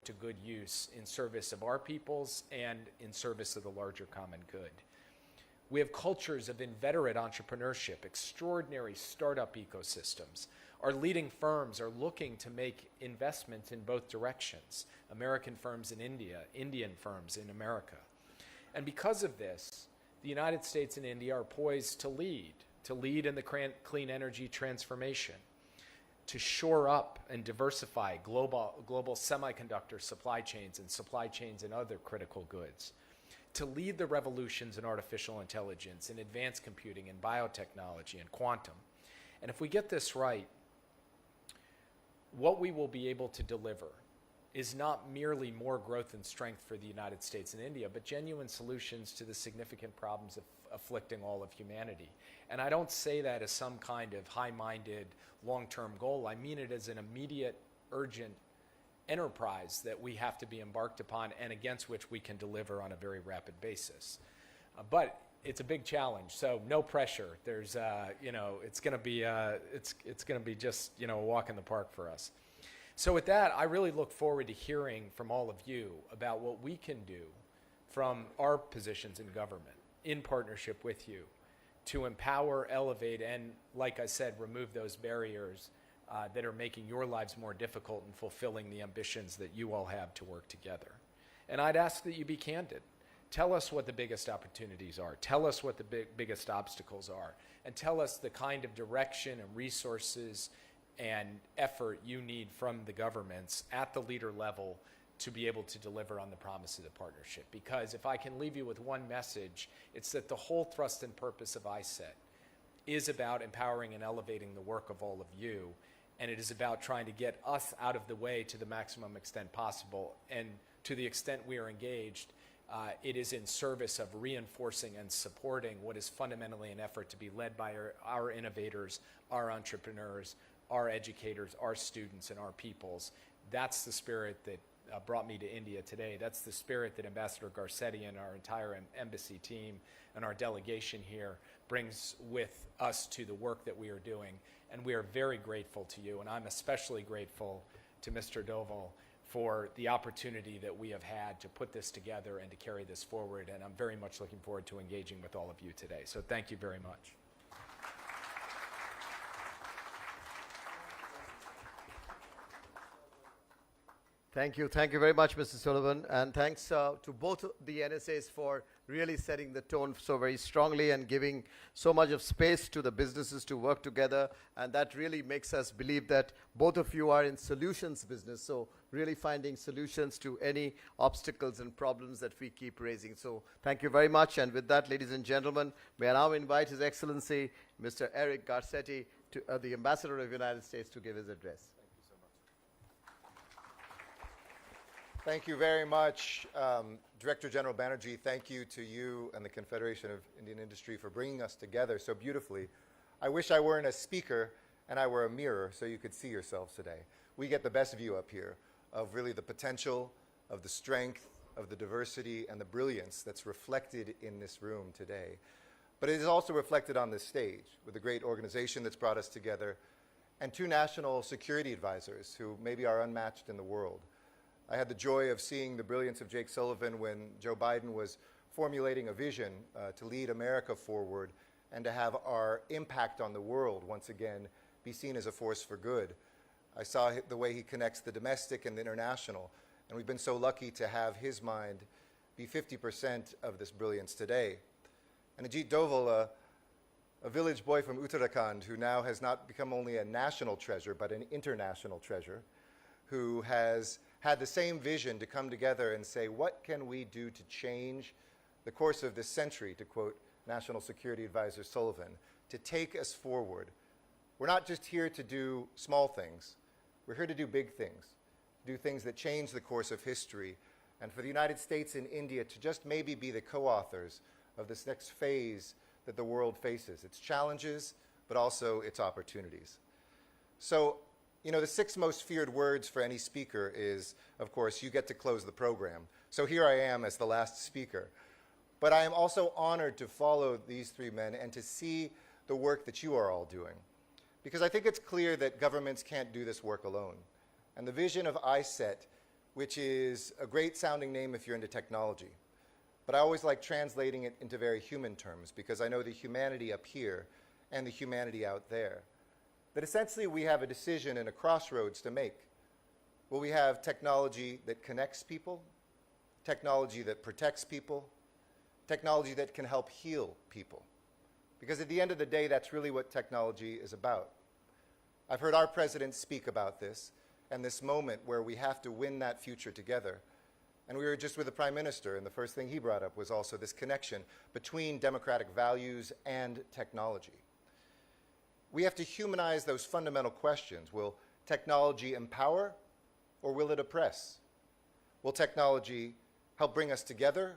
to good use in service of our peoples and in service of the larger common good. We have cultures of inveterate entrepreneurship, extraordinary startup ecosystems. Our leading firms are looking to make investments in both directions, American firms in India, Indian firms in America. And because of this, the United States and India are poised to lead in the clean energy transformation, to shore up and diversify global semiconductor supply chains and other critical goods, to lead the revolutions in artificial intelligence, in advanced computing, in biotechnology, and quantum. And if we get this right, what we will be able to deliver is not merely more growth and strength for the United States and India, but genuine solutions to the significant problems afflicting all of humanity. And I don't say that as some kind of high-minded, long-term goal. I mean it as an immediate, urgent enterprise that we have to be embarked upon and against which we can deliver on a very rapid basis. But it's a big challenge, so no pressure. There's, it's going to be just, a walk in the park for us. So with that, I really look forward to hearing from all of you about what we can do from our positions in government, in partnership with you, to empower, elevate, and, like I said, remove those barriers that are making your lives more difficult and fulfilling the ambitions that you all have to work together. And I'd ask that you be candid. Tell us what the biggest opportunities are. Tell us what the biggest obstacles are. And tell us the kind of direction and resources and effort you need from the governments at the leader level to be able to deliver on the promise of the partnership. Because if I can leave you with one message, it's that the whole thrust and purpose of ISET is about empowering and elevating the work of all of you, and it is about trying to get us out of the way to the maximum extent possible. And to the extent we are engaged, it is in service of reinforcing and supporting what is fundamentally an effort to be led by our innovators, our entrepreneurs, our educators, our students, and our peoples. That's the spirit that brought me to India today. That's the spirit that Ambassador Garcetti and our entire embassy team and our delegation here brings with us to the work that we are doing. And we are very grateful to you, and I'm especially grateful to Mr. Doval for the opportunity that we have had to put this together and to carry this forward. And I'm very much looking forward to engaging with all of you today. So thank you very much. Thank you. Thank you very much, Mr. Sullivan. And thanks to both the NSAs for really setting the tone so very strongly and giving so much of space to the businesses to work together. And that really makes us believe that both of you are in solutions business. So really finding solutions to any obstacles and problems that we keep raising. So thank you very much. And with that, ladies and gentlemen, may I now invite His Excellency, Mr. Eric Garcetti, the Ambassador of the United States, to give his address. Thank you very much, Director General Banerjee. Thank you to you and the Confederation of Indian Industry for bringing us together so beautifully. I wish I weren't a speaker and I were a mirror so you could see yourselves today. We get the best view up here of really the potential, of the strength, of the diversity, and the brilliance that's reflected in this room today. But it is also reflected on this stage with a great organization that's brought us together and two national security advisors who maybe are unmatched in the world. I had the joy of seeing the brilliance of Jake Sullivan when Joe Biden was formulating a vision to lead America forward and to have our impact on the world once again be seen as a force for good. I saw the way he connects the domestic and the international, and we've been so lucky to have his mind be 50% of this brilliance today. And Ajit Doval, a village boy from Uttarakhand who now has not become only a national treasure but an international treasure, who has had the same vision to come together and say, what can we do to change the course of this century, to quote National Security Advisor Sullivan, to take us forward. We're not just here to do small things. We're here to do big things, do things that change the course of history, and for the United States and India to just maybe be the co-authors of this next phase that the world faces, its challenges, but also its opportunities. So, you know, the 6 most feared words for any speaker is, of course, you get to close the program. So here I am as the last speaker. But I am also honored to follow these 3 men and to see the work that you are all doing. Because I think it's clear that governments can't do this work alone. And the vision of ISET which is a great sounding name if you're into technology. But I always like translating it into very human terms because I know the humanity up here and the humanity out there. That essentially we have a decision and a crossroads to make. Will we have technology that connects people, technology that protects people, technology that can help heal people? Because at the end of the day, that's really what technology is about. I've heard our president speak about this and this moment where we have to win that future together. And we were just with the Prime Minister, and the first thing he brought up was also this connection between democratic values and technology. We have to humanize those fundamental questions. Will technology empower or will it oppress? Will technology help bring us together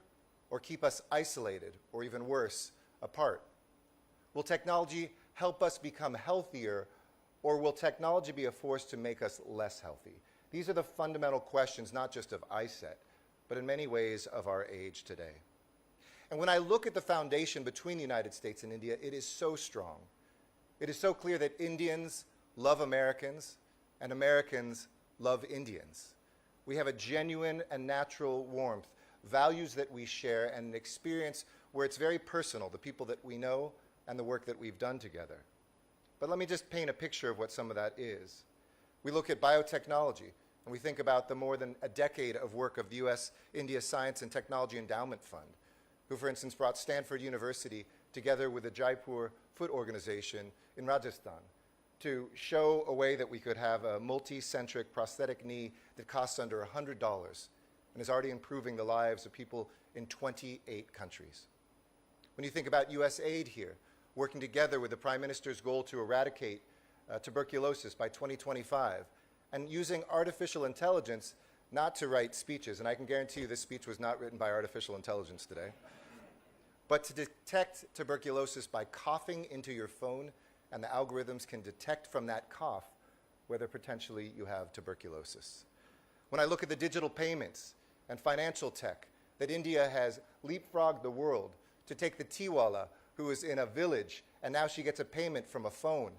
or keep us isolated or even worse, apart? Will technology help us become healthier or will technology be a force to make us less healthy? These are the fundamental questions, not just of ISET, but in many ways of our age today. And when I look at the foundation between the United States and India, it is so strong. It is so clear that Indians love Americans and Americans love Indians. We have a genuine and natural warmth, values that we share, and an experience where it's very personal, the people that we know and the work that we've done together. But let me just paint a picture of what some of that is. We look at biotechnology, and we think about the more than a decade of work of the U.S.-India Science and Technology Endowment Fund, who, for instance, brought Stanford University together with the Jaipur Foot Organization in Rajasthan to show a way that we could have a multi-centric prosthetic knee that costs under $100 and is already improving the lives of people in 28 countries. When you think about U.S. aid here, working together with the Prime Minister's goal to eradicate tuberculosis by 2025, and using artificial intelligence not to write speeches, and I can guarantee you this speech was not written by artificial intelligence today, but to detect tuberculosis by coughing into your phone, and the algorithms can detect from that cough whether potentially you have tuberculosis. When I look at the digital payments and financial tech, that India has leapfrogged the world to take the Tiwala who is in a village and now she gets a payment from a phone,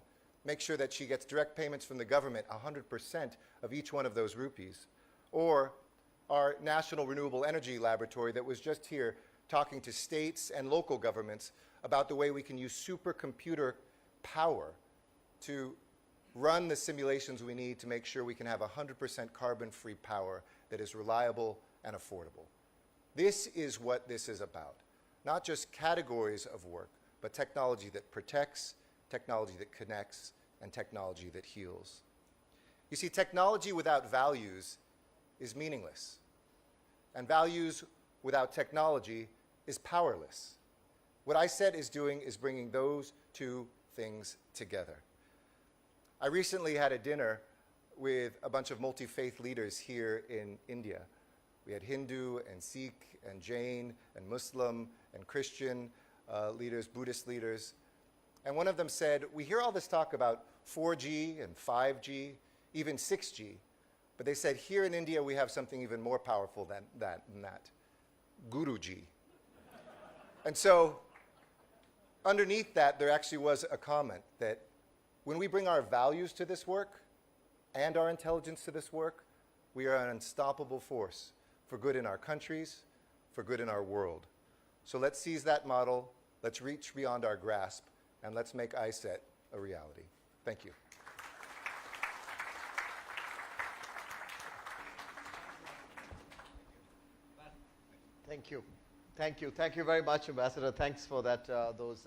make sure that she gets direct payments from the government, 100% of each one of those rupees. Or our National Renewable Energy Laboratory that was just here talking to states and local governments about the way we can use supercomputer power to run the simulations we need to make sure we can have 100% carbon-free power that is reliable and affordable. This is what this is about. Not just categories of work, but technology that protects, technology that connects, and technology that heals. You see, technology without values is meaningless. And values without technology is powerless. What ISET is doing is bringing those two things together. I recently had a dinner with a bunch of multi-faith leaders here in India. We had Hindu and Sikh and Jain and Muslim and Christian leaders, Buddhist leaders. And one of them said, we hear all this talk about 4G and 5G, even 6G. But they said, here in India, we have something even more powerful than that, Guruji. And so underneath that, there actually was a comment that when we bring our values to this work and our intelligence to this work, we are an unstoppable force for good in our countries, for good in our world. So let's seize that model, let's reach beyond our grasp, and let's make ISET a reality. Thank you. Thank you. Thank you. Thank you very much, Ambassador. Thanks for that, those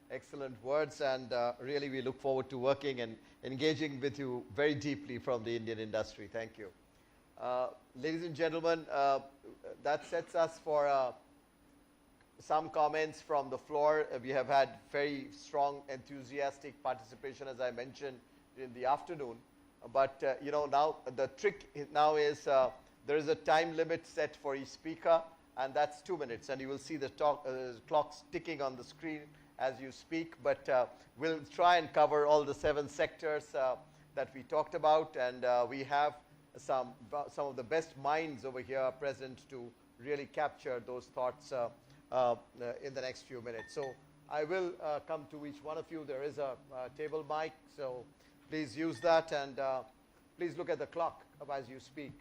excellent words. And really, we look forward to working and engaging with you very deeply from the Indian industry. Thank you. Ladies and gentlemen, that sets us for some comments from the floor. We have had very strong, enthusiastic participation, as I mentioned, in the afternoon. But you know, now the trick now is there is a time limit set for each speaker, and that's 2 minutes. And you will see the clocks ticking on the screen as you speak. But we'll try and cover all the 7 sectors that we talked about, and we have some of the best minds over here present to really capture those thoughts in the next few minutes. So I will come to each one of you. There is a table mic, so please use that, and please look at the clock as you speak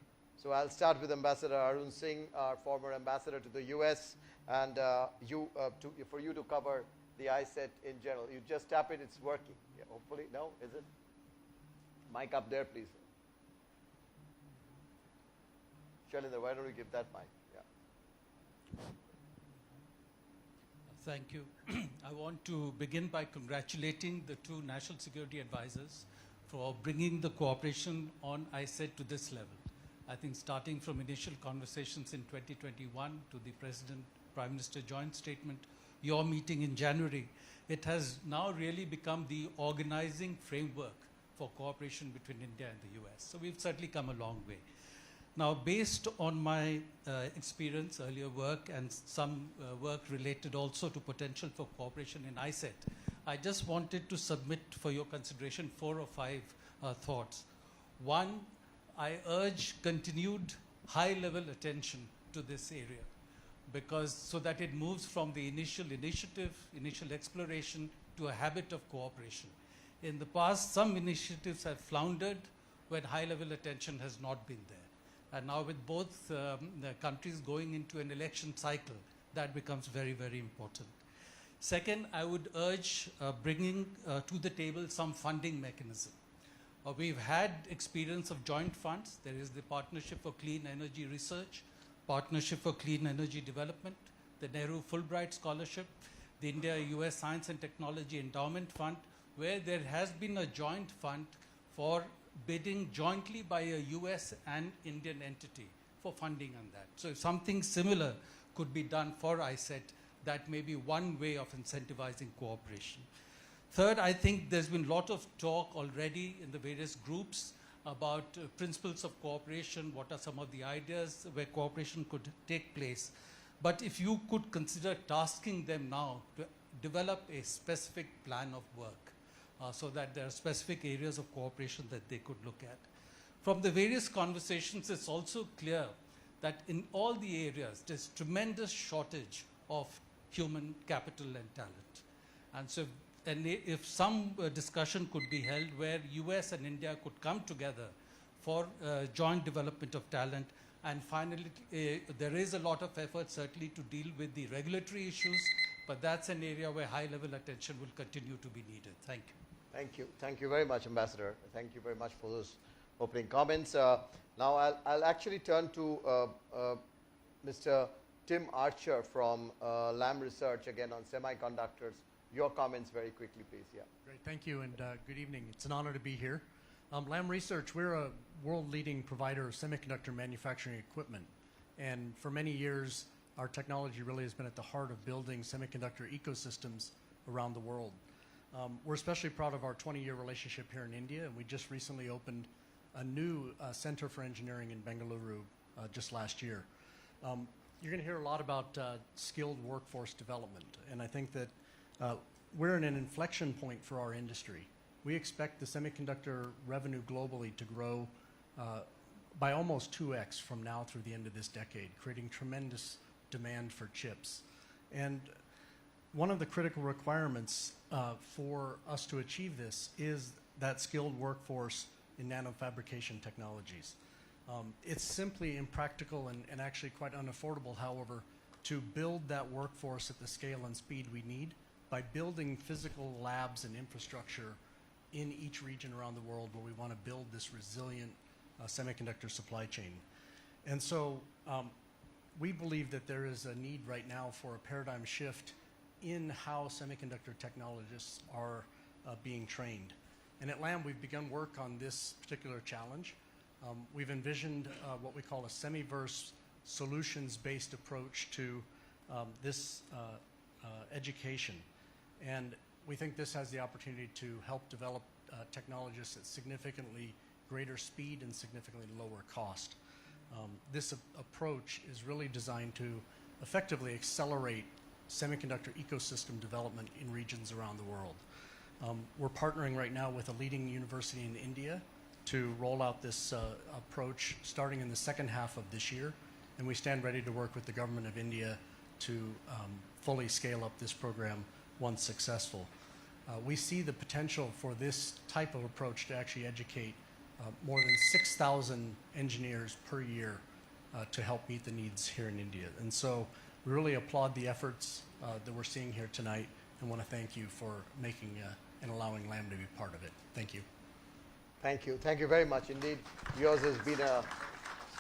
So I'll start with Ambassador Arun Singh, our former ambassador to the US, and for you to cover the ISET in general. You just tap it, it's working. Yeah, hopefully, no, is it? Mic up there, please. Shalinder, why don't we give that mic? Yeah. Thank you. I want to begin by congratulating the two national security advisors for bringing the cooperation on ISET to this level. I think starting from initial conversations in 2021 to the President Prime Minister joint statement, your meeting in January, it has now really become the organizing framework for cooperation between India and the US. So we've certainly come a long way. Now, based on my experience, earlier work, and some work related also to potential for cooperation in ISET, I just wanted to submit for your consideration 4 or 5 thoughts. One, I urge continued high-level attention to this area, because so that it moves from the initial initiative, initial exploration, to a habit of cooperation. In the past, some initiatives have floundered when high-level attention has not been there. And now with both the countries going into an election cycle, that becomes very, very important. Second, I would urge bringing to the table some funding mechanism. We've had experience of joint funds. There is the Partnership for Clean Energy Research, Partnership for Clean Energy Development, the Nehru Fulbright Scholarship, the India-US Science and Technology Endowment Fund, where there has been a joint fund for bidding jointly by a US and Indian entity for funding on that. So if something similar could be done for ISET, that may be one way of incentivizing cooperation. Third, I think there's been a lot of talk already in the various groups about principles of cooperation, what are some of the ideas where cooperation could take place. But if you could consider tasking them now to develop a specific plan of work, so that there are specific areas of cooperation that they could look at. From the various conversations, it's also clear that in all the areas, there's tremendous shortage of human capital and talent. And so if some discussion could be held where US and India could come together for joint development of talent, and finally, there is a lot of effort certainly to deal with the regulatory issues, but that's an area where high-level attention will continue to be needed. Thank you. Thank you. Thank you very much, Ambassador. Thank you very much for those opening comments. Now I'll actually turn to Mr. Tim Archer from Lam Research, again on semiconductors. Your comments very quickly, please. Yeah. Great. Thank you, and good evening. It's an honor to be here. Lam Research, we're a world-leading provider of semiconductor manufacturing equipment. And for many years, our technology really has been at the heart of building semiconductor ecosystems around the world. We're especially proud of our 20-year relationship here in India, and we just recently opened a new Center for Engineering in Bengaluru just last year. You're going to hear a lot about skilled workforce development, and I think that we're in an inflection point for our industry. We expect the semiconductor revenue globally to grow by almost 2x from now through the end of this decade, creating tremendous demand for chips. And one of the critical requirements for us to achieve this is that skilled workforce in nanofabrication technologies. It's simply impractical and actually quite unaffordable, however, to build that workforce at the scale and speed we need by building physical labs and infrastructure in each region around the world where we want to build this resilient semiconductor supply chain. And so we believe that there is a need right now for a paradigm shift in how semiconductor technologists are being trained. And at Lam, we've begun work on this particular challenge. We've envisioned what we call a semiverse solutions-based approach to this education. And we think this has the opportunity to help develop technologists at significantly greater speed and significantly lower cost. This approach is really designed to effectively accelerate semiconductor ecosystem development in regions around the world. We're partnering right now with a leading university in India to roll out this approach starting in the second half of this year, and we stand ready to work with the government of India to fully scale up this program once successful. We see the potential for this type of approach to actually educate more than 6,000 engineers per year to help meet the needs here in India. And so we really applaud the efforts that we're seeing here tonight and want to thank you for making and allowing LAM to be part of it. Thank you. Thank you. Thank you very much indeed. Yours has been a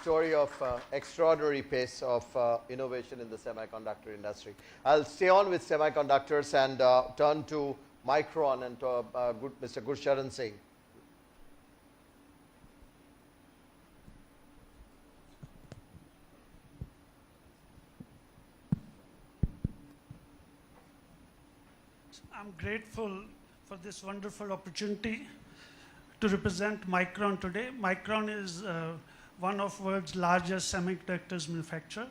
story of extraordinary pace of innovation in the semiconductor industry. I'll stay on with semiconductors and turn to Micron and to Mr. Gursharan Singh. I'm grateful for this wonderful opportunity to represent Micron today. Micron is one of the world's largest semiconductors manufacturer.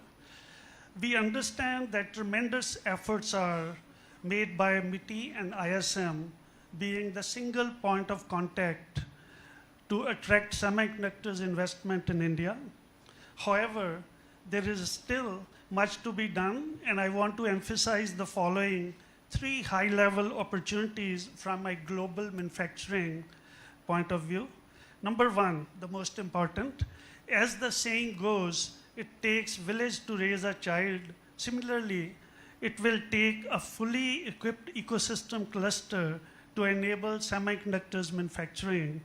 We understand that tremendous efforts are made by MITI and ISM being the single point of contact to attract semiconductors investment in India. However, there is still much to be done, and I want to emphasize the following 3 high-level opportunities from my global manufacturing point of view. Number 1, the most important, as the saying goes, it takes village to raise a child. Similarly, it will take a fully equipped ecosystem cluster to enable semiconductors manufacturing,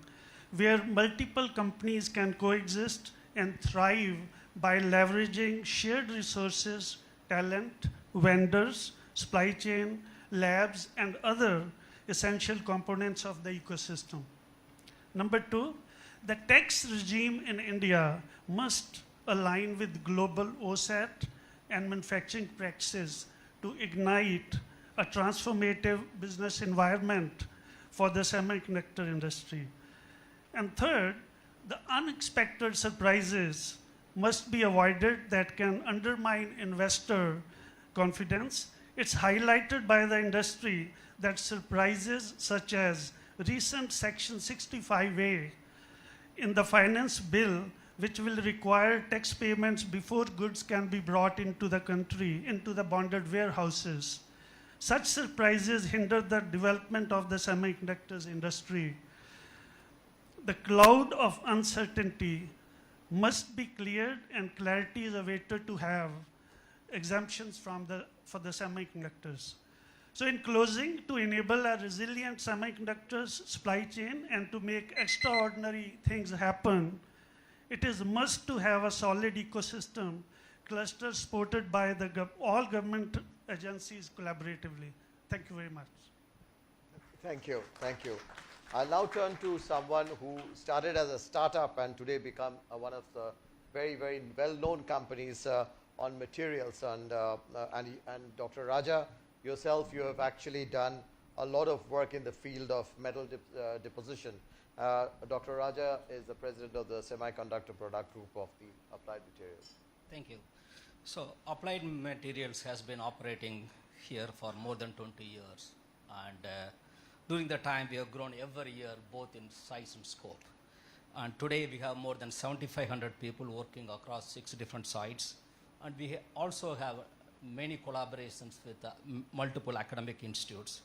where multiple companies can coexist and thrive by leveraging shared resources, talent, vendors, supply chain, labs, and other essential components of the ecosystem. Number 2, the tax regime in India must align with global OSAT and manufacturing practices to ignite a transformative business environment for the semiconductor industry. And third, the unexpected surprises must be avoided that can undermine investor confidence. It's highlighted by the industry that surprises such as recent Section 65A in the finance bill, which will require tax payments before goods can be brought into the country, into the bonded warehouses. Such surprises hinder the development of the semiconductors industry. The cloud of uncertainty must be cleared, and clarity is awaited to have exemptions for the semiconductors. So in closing, to enable a resilient semiconductors supply chain and to make extraordinary things happen, it is must to have a solid ecosystem cluster supported by all government agencies collaboratively. Thank you very much. Thank you. Thank you. I'll now turn to someone who started as a startup and today become one of the very, very well-known companies on materials. And Dr. Raja, yourself, you have actually done a lot of work in the field of metal deposition. Dr. Raja is the president of the Semiconductor Product Group of the Applied Materials. Thank you. So Applied Materials has been operating here for more than 20 years. And during the time, we have grown every year, both in size and scope. And today, we have more than 7,500 people working across 6 different sites. And we also have many collaborations with multiple academic institutes.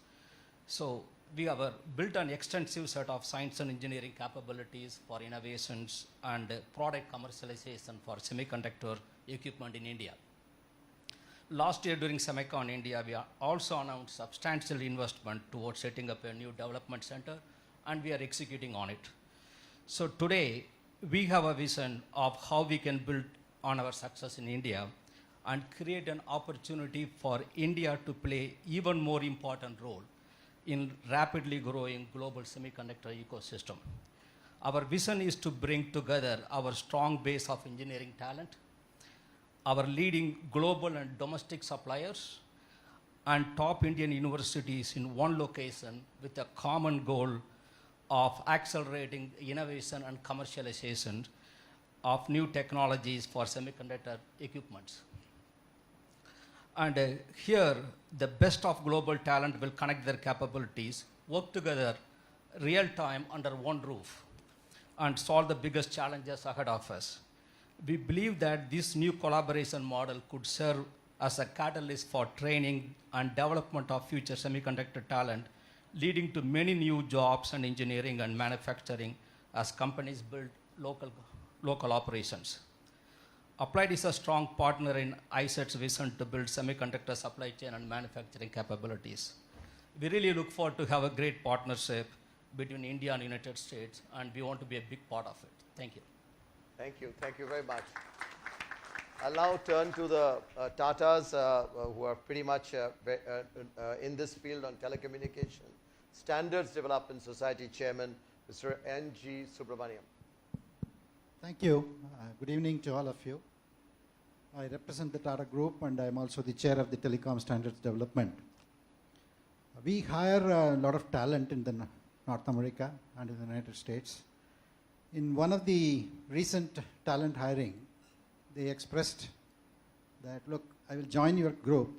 So we have built an extensive set of science and engineering capabilities for innovations and product commercialization for semiconductor equipment in India. Last year during Semicon India, we also announced substantial investment towards setting up a new development center, and we are executing on it. So today, we have a vision of how we can build on our success in India and create an opportunity for India to play even more important role in rapidly growing global semiconductor ecosystem. Our vision is to bring together our strong base of engineering talent, our leading global and domestic suppliers, and top Indian universities in one location with a common goal of accelerating innovation and commercialization of new technologies for semiconductor equipments. And here, the best of global talent will connect their capabilities, work together real time under one roof, and solve the biggest challenges ahead of us. We believe that this new collaboration model could serve as a catalyst for training and development of future semiconductor talent, leading to many new jobs in engineering and manufacturing as companies build local operations. Applied is a strong partner in ISET's vision to build semiconductor supply chain and manufacturing capabilities. We really look forward to have a great partnership between India and United States, and we want to be a big part of it. Thank you. Thank you. Thank you very much. I'll now turn to the Tatas who are pretty much in this field on telecommunication. Standards Development Society Chairman, Mr. N.G. Subramaniam. Thank you. Good evening to all of you. I represent the Tata Group and I'm also the chair of the Telecom Standards Development. We hire a lot of talent in the North America and in the United States. In one of the recent talent hiring, they expressed that, look, I will join your group,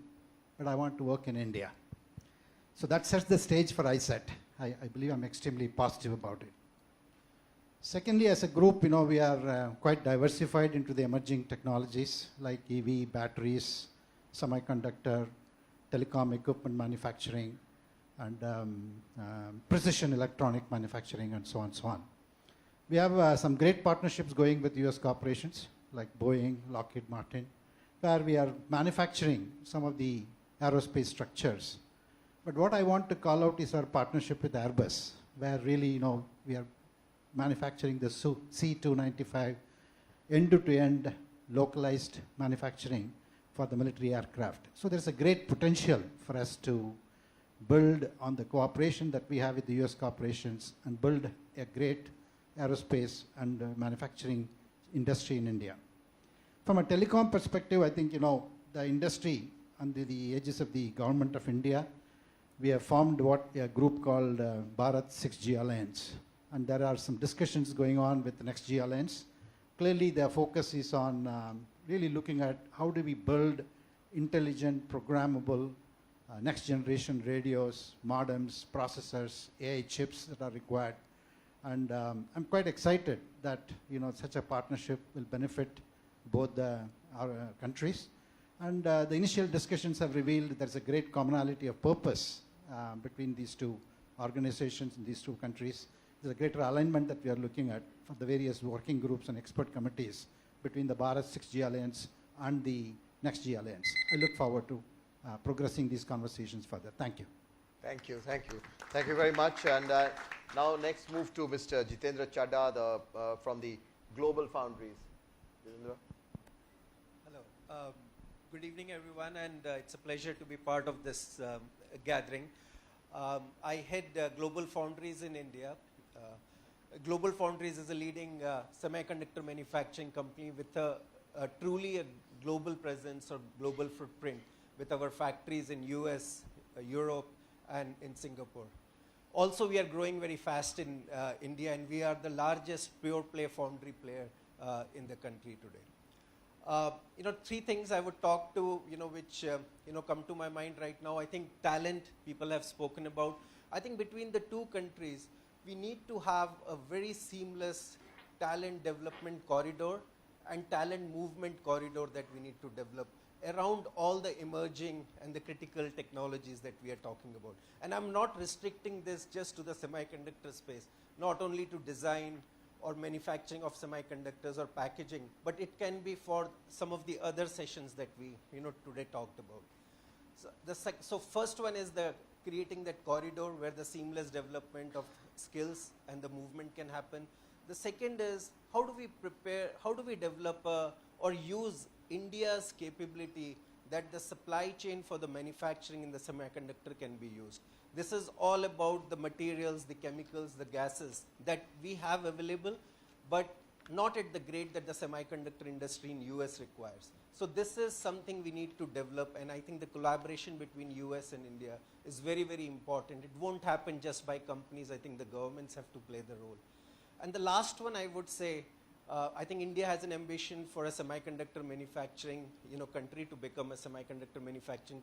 but I want to work in India. So that sets the stage for ISET. I believe I'm extremely positive about it. Secondly, as a group, we are quite diversified into the emerging technologies like EV, batteries, semiconductor, telecom equipment manufacturing, and precision electronic manufacturing, and so on and so on. We have some great partnerships going with US corporations like Boeing, Lockheed Martin, where we are manufacturing some of the aerospace structures. But what I want to call out is our partnership with Airbus, where really, we are manufacturing the C-295 end-to-end localized manufacturing for the military aircraft. So there's a great potential for us to build on the cooperation that we have with the US corporations and build a great aerospace and manufacturing industry in India. From a telecom perspective, I think, the industry under the aegis of the government of India, we have formed a group called Bharat 6G Alliance. And there are some discussions going on with the Next G Alliance. Clearly, their focus is on really looking at how do we build intelligent, programmable, next generation radios, modems, processors, AI chips that are required. And I'm quite excited that such a partnership will benefit both our countries. And the initial discussions have revealed there's a great commonality of purpose between these two organizations in these two countries. There's a greater alignment that we are looking at for the various working groups and expert committees between the Bharat 6G Alliance and the Next G Alliance. I look forward to progressing these conversations further. Thank you. Thank you. Thank you. Thank you very much. And now next move to Mr. Jitendra Chadha from the Global Foundries. Jitendra? Hello. Good evening, everyone, and it's a pleasure to be part of this gathering. I head Global Foundries in India. Global Foundries is a leading semiconductor manufacturing company with truly a global presence or global footprint with our factories in US, Europe, and in Singapore. Also, we are growing very fast in India, and we are the largest pure play foundry player in the country today. Three things I would talk to, which come to my mind right now. I think talent, people have spoken about. I think between the two countries, we need to have a very seamless talent development corridor and talent movement corridor that we need to develop around all the emerging and the critical technologies that we are talking about. And I'm not restricting this just to the semiconductor space, not only to design or manufacturing of semiconductors or packaging, but it can be for some of the other sessions that we today talked about. So first one is the creating that corridor where the seamless development of skills and the movement can happen. The second is how do we develop or use India's capability that the supply chain for the manufacturing in the semiconductor can be used. This is all about the materials, the chemicals, the gases that we have available, but not at the grade that the semiconductor industry in US requires. So this is something we need to develop, and I think the collaboration between US and India is very, very important. It won't happen just by companies. I think the governments have to play the role. And the last one I would say, I think India has an ambition for a semiconductor manufacturing country to become a semiconductor manufacturing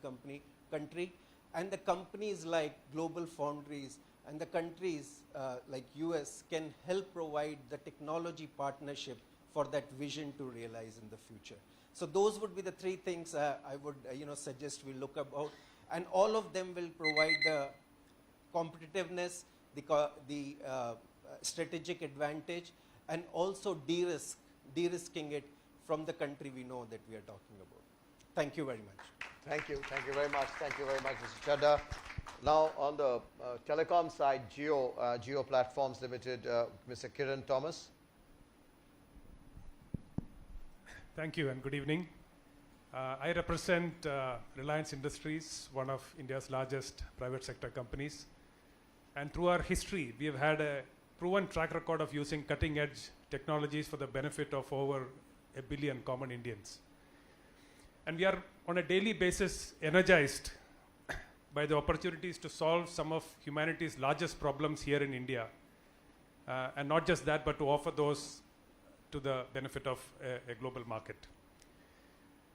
country. And the companies like Global Foundries and the countries like US can help provide the technology partnership for that vision to realize in the future. So those would be the three things I would suggest we look about. And all of them will provide the competitiveness, the strategic advantage, and also de-risking it from the country we know that we are talking about. Thank you very much. Thank you very much. Thank you very much, Mr. Chadha. Now on the telecom side, Geo Platforms Limited, Mr. Kiran Thomas. Thank you and good evening. I represent Reliance Industries, one of India's largest private sector companies. And through our history, we have had a proven track record of using cutting edge technologies for the benefit of over 1 billion common Indians. And we are on a daily basis energized by the opportunities to solve some of humanity's largest problems here in India. And not just that, but to offer those to the benefit of a global market.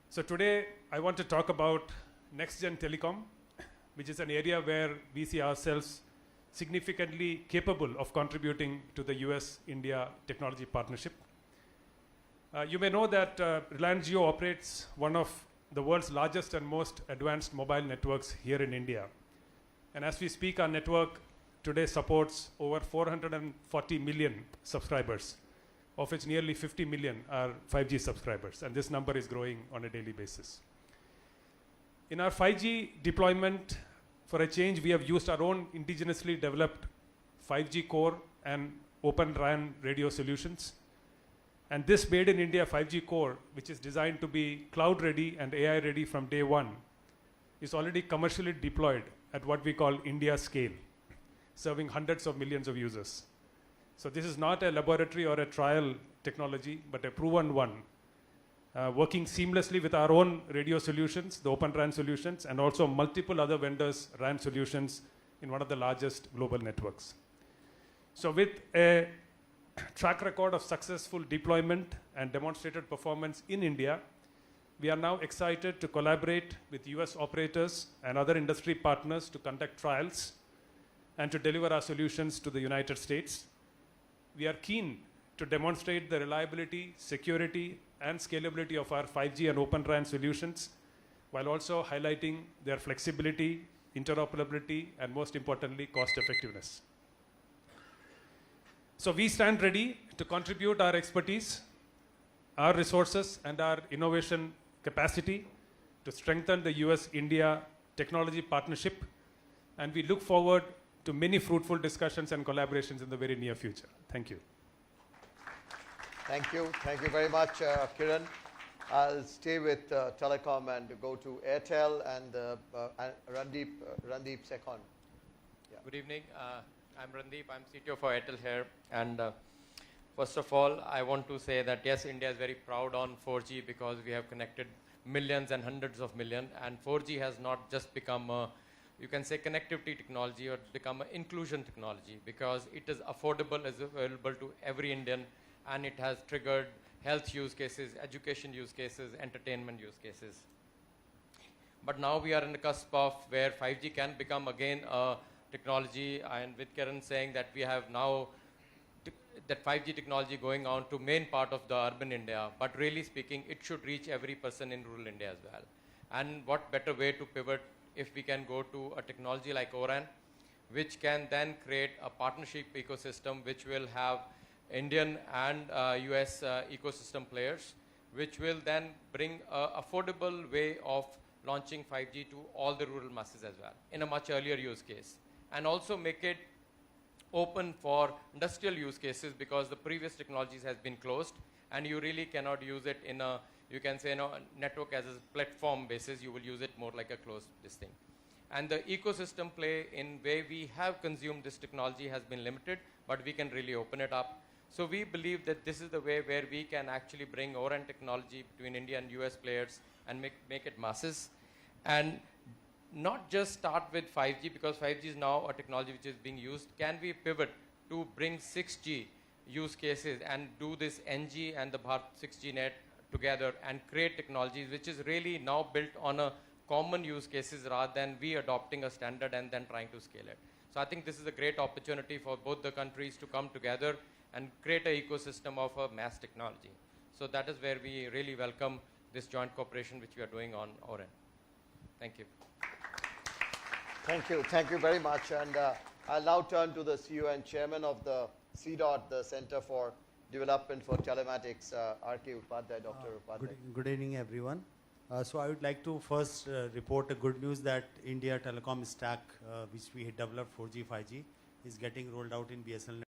So today, I want to talk about next-gen telecom, which is an area where we see ourselves significantly capable of contributing to the US-India technology partnership. You may know that Reliance Jio operates one of the world's largest and most advanced mobile networks here in India. And as we speak, our network today supports over 440 million subscribers, of which nearly 50 million are 5G subscribers, and this number is growing on a daily basis. In our 5G deployment, for a change, we have used our own indigenously developed 5G core and Open RAN radio solutions. And this made in India 5G core, which is designed to be cloud ready and AI ready from day one, is already commercially deployed at what we call India scale, serving hundreds of millions of users. So this is not a laboratory or a trial technology, but a proven one, working seamlessly with our own radio solutions, the Open RAN solutions, and also multiple other vendors' RAN solutions in one of the largest global networks. So with a track record of successful deployment and demonstrated performance in India, we are now excited to collaborate with US operators and other industry partners to conduct trials and to deliver our solutions to the United States. We are keen to demonstrate the reliability, security, and scalability of our 5G and Open RAN solutions, while also highlighting their flexibility, interoperability, and most importantly, cost effectiveness. So we stand ready to contribute our expertise, our resources, and our innovation capacity to strengthen the US-India technology partnership, and we look forward to many fruitful discussions and collaborations in the very near future. Thank you. Thank you very much, Kiran. I'll stay with telecom and go to Airtel and Randeep second. Yeah. Good evening. I'm Randeep. I'm CTO for Airtel here. And first of all, I want to say that yes, India is very proud on 4G because we have connected millions and hundreds of millions. And 4G has not just become a, you can say, connectivity technology, or become an inclusion technology because it is affordable, is available to every Indian, and it has triggered health use cases, education use cases, entertainment use cases. But now we are in the cusp of where 5G can become again a technology, and with Kiran saying that we have now that 5G technology going on to main part of the urban India, but really speaking, it should reach every person in rural India as well. And what better way to pivot if we can go to a technology like ORAN, which can then create a partnership ecosystem which will have Indian and US ecosystem players, which will then bring an affordable way of launching 5G to all the rural masses as well in a much earlier use case. And also make it open for industrial use cases because the previous technologies has been closed and you really cannot use it in a, you can say, network as a platform basis. You will use it more like a closed this thing. And the ecosystem play in way we have consumed this technology has been limited, but we can really open it up. So we believe that this is the way where we can actually bring ORAN technology between India and US players and make it masses. And not just start with 5G, because 5G is now a technology which is being used. Can we pivot to bring 6G use cases and do this NG and the Bharat 6G net together and create technologies which is really now built on a common use cases rather than we adopting a standard and then trying to scale it. So I think this is a great opportunity for both the countries to come together and create an ecosystem of a mass technology. So that is where we really welcome this joint cooperation which we are doing on ORAN. Thank you. Thank you very much. And I'll now turn to the CEO and Chairman of the CDOT, the Center for Development for Telematics, R.K. Upadhyay, Dr. Upadhyay. Good evening, everyone. So I would like to first report a good news that India Telecom Stack, which we had developed 4G, 5G, is getting rolled out in BSNL